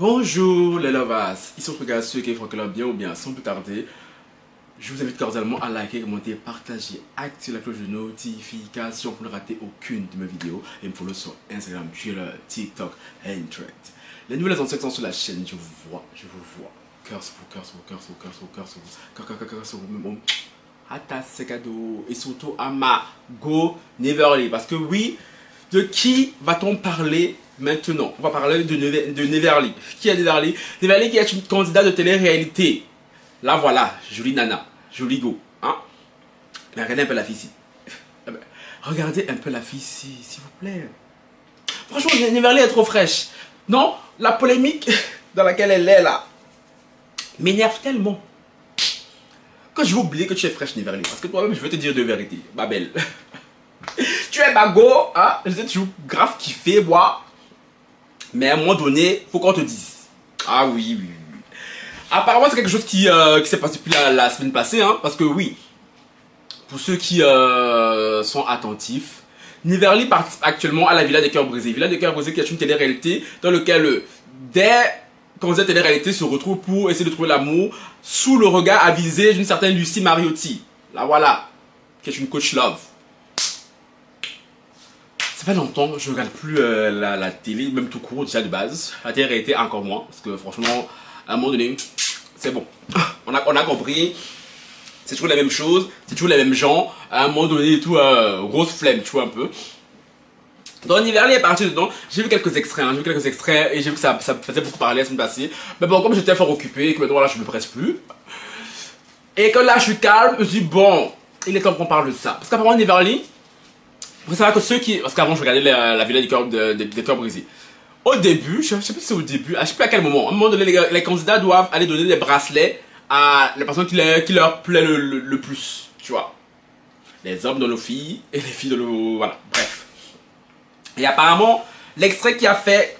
Bonjour les lovers, ici on regarde ceux qui font que bien ou bien sans plus tarder. Je vous invite cordialement à liker, commenter, partager, activer la cloche de notification pour ne rater aucune de mes vidéos et me follow sur Instagram, Twitter, TikTok et Threads. Les nouvelles insectes sont sur la chaîne, je vous vois. Cœur sur vous, cœur sur vous, cœur sur vous, cœur sur vous, cœur sur vous, cœur sur vous, même Atta c'est cadeau et surtout à Margot Neverly. Parce que oui, de qui va-t-on parler maintenant? On va parler de Neverly. Qui est Neverly? Neverly qui est une candidate de télé-réalité. Là voilà, jolie nana, jolie go. Hein? Mais regardez un peu la fille ici. Regardez un peu la fille ici, s'il vous plaît. Franchement, Neverly est trop fraîche. Non, la polémique dans laquelle elle est là m'énerve tellement que je vais oublier que tu es fraîche, Neverly. Parce que toi-même, je vais te dire de vérité, ma belle. Tu es Margot, hein? Je sais toujours grave kiffé, moi. Mais à un moment donné, faut qu'on te dise. Ah oui, oui. Apparemment, c'est quelque chose qui s'est passé depuis la semaine passée, hein. Parce que oui, pour ceux qui sont attentifs, Neverly participe actuellement à la Villa des Cœurs Brisés. Villa des Cœurs Brisés qui est une télé-réalité dans laquelle des candidats de télé-réalité se retrouvent pour essayer de trouver l'amour sous le regard avisé d'une certaine Lucie Mariotti. Là voilà, qui est une coach love. Ça fait longtemps que je ne regarde plus la télé, même tout court déjà de base. La télé-réalité encore moins, parce que franchement, à un moment donné, c'est bon. On a compris, c'est toujours la même chose, c'est toujours les mêmes gens. À un moment donné, tout, grosse flemme, tu vois un peu. Donc Neverly est parti dedans, j'ai vu quelques extraits, et j'ai vu que ça faisait beaucoup parler la semaine passée. Mais bon, comme j'étais fort occupé et que maintenant là je me presse plus, et que là je suis calme, je me dis bon, il est temps qu'on parle de ça. Parce qu'apparemment Neverly, vous savez que ceux qui, parce qu'avant je regardais la Villa des Cœurs Brisés. Au début, je sais plus si c'est au début, je sais plus à quel moment, à un moment donné les candidats doivent aller donner des bracelets à les personnes qui leur plaît le plus, tu vois. Les hommes dans nos filles et les filles dans nos, voilà, bref. Et apparemment, l'extrait qui a fait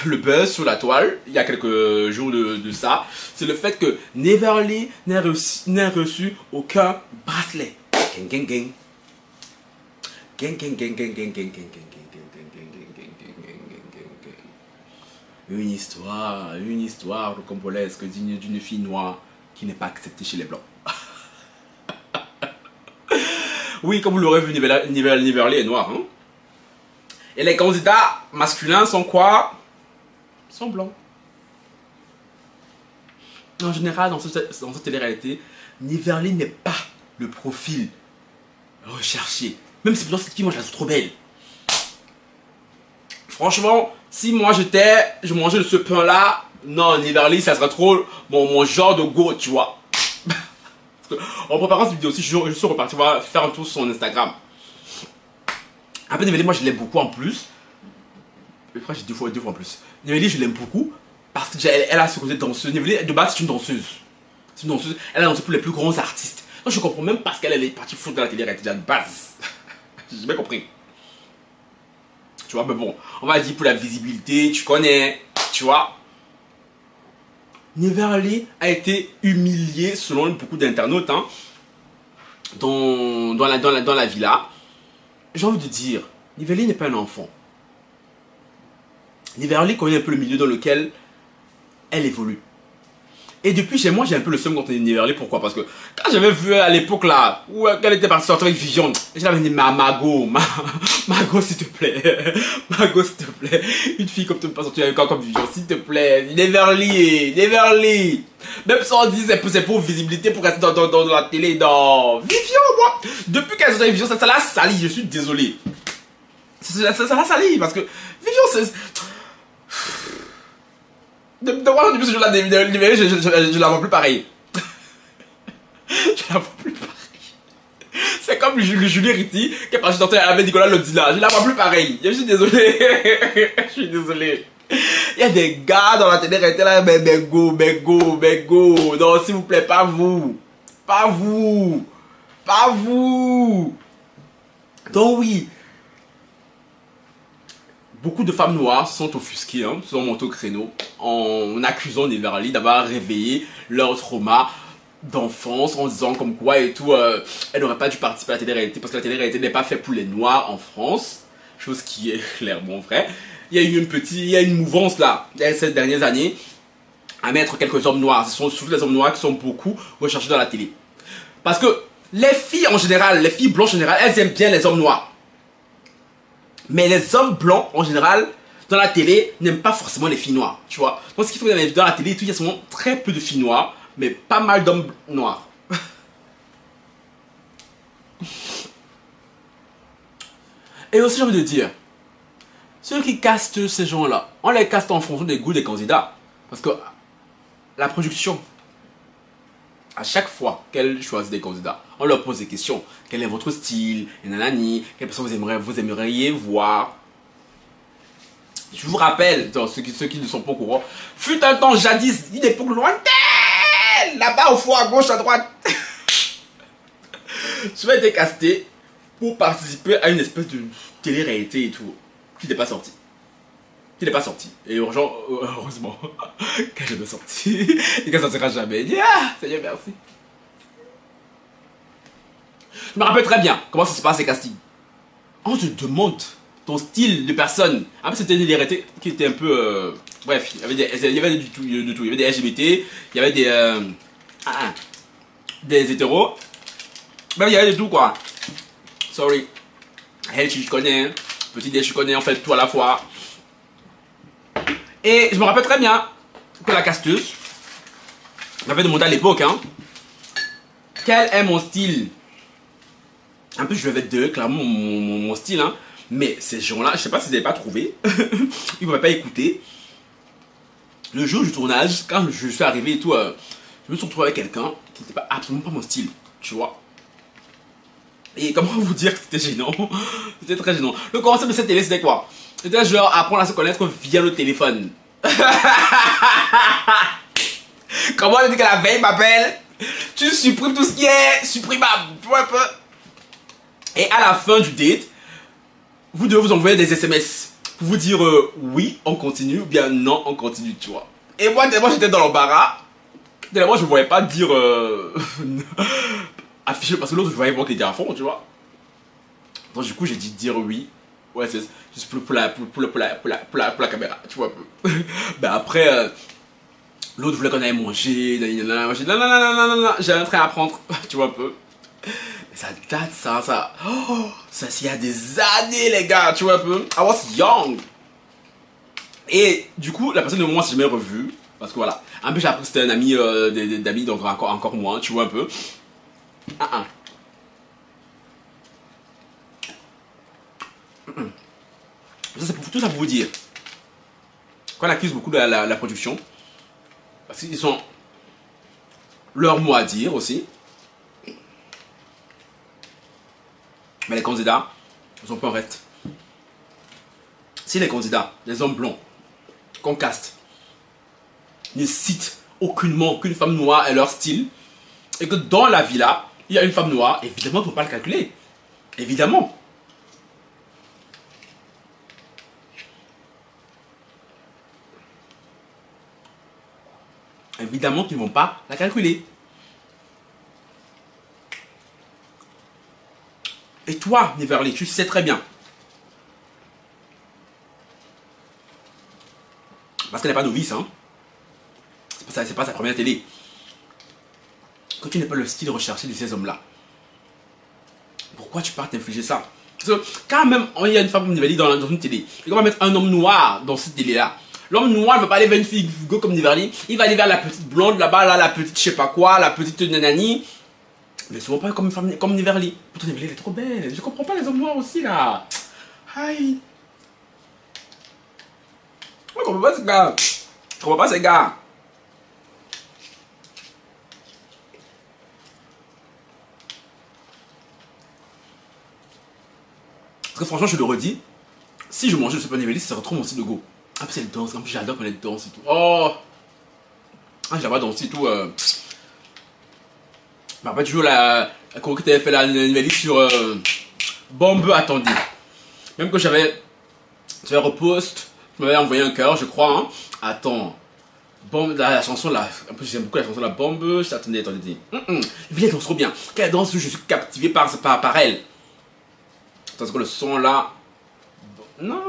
le buzz sur la toile, il y a quelques jours de ça, c'est le fait que Neverly n'a reçu aucun bracelet. Gang, gang, gang. Gang, gang, gang, gang, gang, gang, gang, gang, gang. Une histoire rocambolesque d'une fille noire qui n'est pas acceptée chez les blancs. Oui, comme vous l'aurez vu, Neverly est noire, hein. Et les candidats masculins sont quoi? Sont blancs. En général, dans cette télé-réalité, Neverly n'est pas le profil recherché. Même si pourtant cette fille, moi je la trouve trop belle. Franchement, si moi je mangeais de ce pain là, non, Neverly, ça serait trop mon genre de go, tu vois. En préparant cette vidéo aussi, je suis reparti faire un tour sur son Instagram. Après Neverly, moi je l'aime beaucoup en plus. Je crois que j'ai deux fois en plus. Neverly, je l'aime beaucoup parce qu'elle a ce côté danseuse. Neverly, de base, c'est une danseuse. C'est une danseuse. Elle a dansé pour les plus grands artistes. Donc je comprends même pas ce qu'elle est partie foutre dans la télé-réalité de base. J'ai bien compris. Tu vois, mais bon, on va dire pour la visibilité, tu connais, tu vois. Neverly a été humiliée selon beaucoup d'internautes, hein, dans la villa. J'ai envie de dire, Neverly n'est pas un enfant. Neverly connaît un peu le milieu dans lequel elle évolue. Et depuis, moi j'ai un peu le seum contre Neverly. Pourquoi? Parce que quand j'avais vu à l'époque là, où elle était partie sortir avec Viviane, je l'avais dit, Margot, s'il te plaît. Margot, s'il te plaît. Une fille comme tu ne peux pas sortir avec comme Viviane, s'il te plaît. Neverly. Même si on dit c'est pour visibilité, pour rester dans la télé, dans Viviane, moi. Depuis qu'elle est sortie avec Viviane, ça l'a sali, je suis désolé. Ça l'a sali, parce que Viviane, c'est... Depuis ce jour-là, je la vois plus pareil. Je la vois plus pareil. C'est comme Julie Ritti qui est partie sortir avec Nicolas Lodila. Je la vois plus pareil. Je suis désolé. Je suis désolé. Il y a des gars dans la télé-réalité là, mais go. Non, s'il vous plaît, pas vous. Pas vous. Donc oui. Beaucoup de femmes noires se sont offusquées, hein, se sont montées au créneau en accusant Neverly d'avoir réveillé leur trauma d'enfance en disant comme quoi et tout, elle n'aurait pas dû participer à la télé-réalité parce que la télé-réalité n'est pas faite pour les noirs en France, chose qui est clairement vraie. il y a eu il y a une mouvance là, ces dernières années, à mettre quelques hommes noirs. Ce sont surtout les hommes noirs qui sont beaucoup recherchés dans la télé. Parce que les filles en général, les filles blanches en général, elles aiment bien les hommes noirs. Mais les hommes blancs en général, dans la télé, n'aiment pas forcément les filles noires. Tu vois. Donc ce qu'il faut dans la télé, il y a souvent très peu de filles noires, mais pas mal d'hommes noirs. Et aussi j'ai envie de dire, ceux qui castent ces gens-là, on les caste en fonction des goûts des candidats. Parce que la production, à chaque fois qu'elle choisit des candidats, on leur pose des questions. Quel est votre style? Et nanani, quelle personne vous aimeriez voir? Je vous rappelle, ceux qui ne sont pas au courant, fut un temps jadis, une époque lointaine, là-bas au fond, à gauche, à droite. Je vais être casté pour participer à une espèce de télé-réalité et tout, qui n'est pas sorti. Qui n'est pas sorti. Et heureusement, qu'elle n'est pas sortie. Et qu'elle ne sortira jamais. Ah, Seigneur, merci. Je me rappelle très bien comment ça se passe les castings. On te demande ton style de personne. Après, c'était une télé-réalité qui était un peu... bref, il y avait du tout. Il y avait des LGBT, il y avait des hétéros. Ben, il y avait de tout quoi. Sorry. Hey, je connais. Petit D, je connais en fait tout à la fois. Et je me rappelle très bien que la casteuse m'avait demandé à l'époque, hein, quel est mon style. Un peu, je vais être clairement mon style, hein. Mais ces gens-là, je sais pas si vous n'avez pas trouvé. Ils ne m'avaient pas écouté. Le jour du tournage, quand je suis arrivé et tout, je me suis retrouvé avec quelqu'un qui n'était absolument pas mon style, tu vois. Et comment vous dire que c'était gênant? C'était très gênant. Le concept de cette télé, c'était quoi? C'était genre apprendre à se connaître via le téléphone. Comment on dit que la veille m'appelle? Tu supprimes tout ce qui est supprimable. Tu vois un peu? Et à la fin du date, vous devez vous envoyer des SMS pour vous dire oui, on continue ou bien non, on continue, tu vois. Et moi, tellement j'étais dans l'embarras, tellement je ne voyais pas dire afficher parce que l'autre je voyais moi qui était à fond, tu vois. Donc du coup j'ai dit dire oui. Ouais, c'est juste pour la caméra, tu vois un peu. Ben après l'autre voulait qu'on aille manger, j'ai dit non, j'ai un train à prendre, tu vois un peu. Mais ça date ça il y a des années les gars, tu vois un peu. I was young. Et du coup la personne de moi c'est jamais revue. Parce que voilà, un peu j'ai appris que c'était un ami d'amis, donc encore moins, tu vois un peu. Ça, c'est pour tout ça pour vous dire qu'on accuse beaucoup de la production parce qu'ils ont leur mot à dire aussi, mais les candidats ils ont pas en reste. Si les candidats, les hommes blonds qu'on caste ne citent aucunement qu'une femme noire et leur style, et que dans la villa il y a une femme noire, évidemment on ne peut pas le calculer, évidemment. Évidemment qu'ils ne vont pas la calculer. Et toi, Neverly, tu sais très bien. Parce qu'elle n'est pas novice, hein. C'est pas sa première télé. Que tu n'es pas le style recherché de ces hommes-là. Pourquoi tu pars t'infliger ça? Parce que quand même, il y a une femme comme Neverly dans une télé, et qu'on va mettre un homme noir dans cette télé-là. L'homme noir ne va pas aller vers une fille comme Neverly, il va aller vers la petite blonde là-bas, là, la petite je sais pas quoi, la petite nanani. Mais souvent pas comme une femme comme Neverly. Pourtant Neverly elle est trop belle. Je comprends pas les hommes noirs aussi là. Aïe. Je comprends pas ces gars. Je comprends pas ces gars. Parce que franchement je le redis, si je mangeais le super Neverly, ça serait trop mon style de go. En plus elle danse, en plus j'adore quand elle danse et tout. Oh, ah, j'adore danser et tout. Mais après toujours la comment que tu avais fait la Neverly sur Bombe, attendez. Même que j'avais repost, tu m'avais envoyé un cœur je crois, hein. Attends. Bombe, la chanson là, en plus j'aime beaucoup la chanson la Bombe, attendez. Elle danse trop bien. Quand elle danse, je suis captivé par elle. Parce que le son là... Non,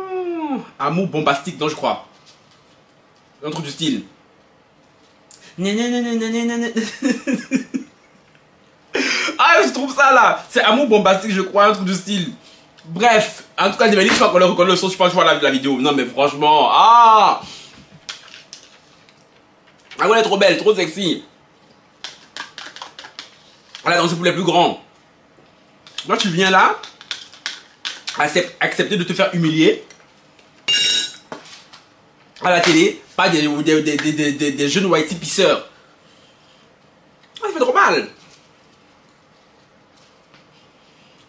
Amour bombastique, non, je crois. Un truc du style. Ah, je trouve ça là. C'est amour bombastique, je crois, un truc du style. Bref, en tout cas, Nivelli, je crois qu'on le reconnaît le son, je pense que je vois la vidéo. Non, mais franchement, ah, elle est trop belle, trop sexy. Elle a dansé pour les plus grands. Là, tu viens là, accepter de te faire humilier à la télé, pas des jeunes whitey pisseurs. Ah, ça fait trop mal.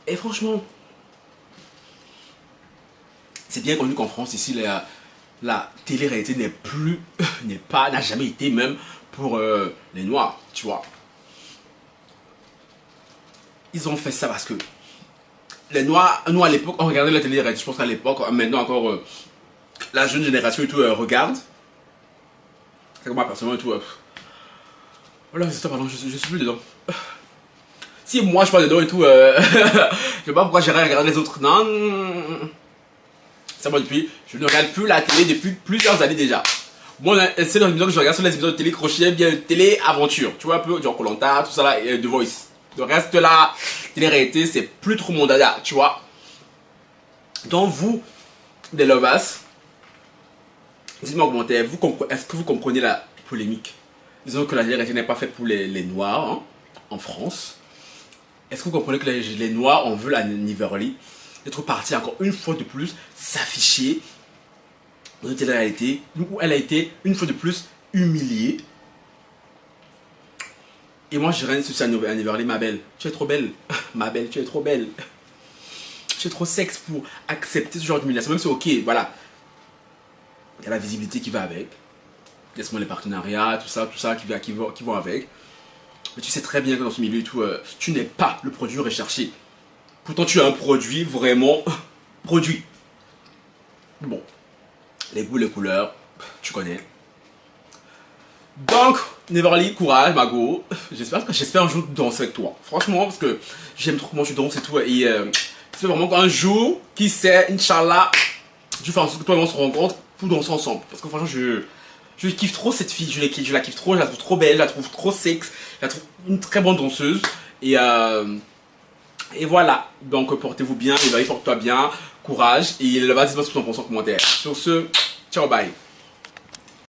Et franchement, c'est bien connu qu'en France, ici, la télé-réalité n'est plus, n'a jamais été même pour les Noirs, tu vois. Ils ont fait ça parce que les Noirs, nous à l'époque, on regardait la télé-réalité. Je pense qu'à l'époque, maintenant encore, la jeune génération et tout regarde. C'est comme moi, personnellement et tout. Voilà, c'est ça, pardon, je suis plus dedans. Si moi je parle dedans et tout, je sais pas pourquoi j'irais regarder les autres. Non. C'est moi depuis, je ne regarde plus la télé depuis plusieurs années déjà. Moi, c'est dans les émissions que je regarde, sur les émissions de télé crochet, bien télé aventure. Tu vois un peu, genre Koh-Lanta, tout ça là, et The Voice. Le reste là, télé-réalité, c'est plus trop mon dada, tu vois. Donc vous, les lovers, dites-moi en commentaire, est-ce que vous comprenez la polémique? Disons que la télé-réalité n'est pas faite pour les Noirs, hein, en France. Est-ce que vous comprenez que les Noirs en veulent à Niverly d'être partie encore une fois de plus s'afficher dans une télé-réalité où elle a été une fois de plus humiliée? Et moi je dirais ceci à Niverly, ma belle, tu es trop belle. Ma belle, tu es trop belle. Tu es trop sexe pour accepter ce genre d'humiliation. Même si ok, voilà, il y a la visibilité qui va avec. Laisse-moi les partenariats, tout ça qui vont avec. Mais tu sais très bien que dans ce milieu et tout, tu n'es pas le produit recherché. Pourtant, tu es un produit vraiment produit. Bon, les goûts, les couleurs, tu connais. Donc, Niverly, courage, Mago. J'espère un jour danser avec toi. Franchement, parce que j'aime trop comment tu danses et tout. Et c'est vraiment qu'un jour, qui sait, Inch'Allah, tu fais en sorte que toi et moi on se rencontre pour danser ensemble. Parce que franchement, je kiffe trop cette fille, je la kiffe trop, je la trouve trop belle, je la trouve trop sexe, je la trouve une très bonne danseuse. Et voilà, donc portez-vous bien, Niverly, porte-toi bien, courage, et le bas, dites-moi ce que tu en penses en commentaire. Sur ce, ciao, bye.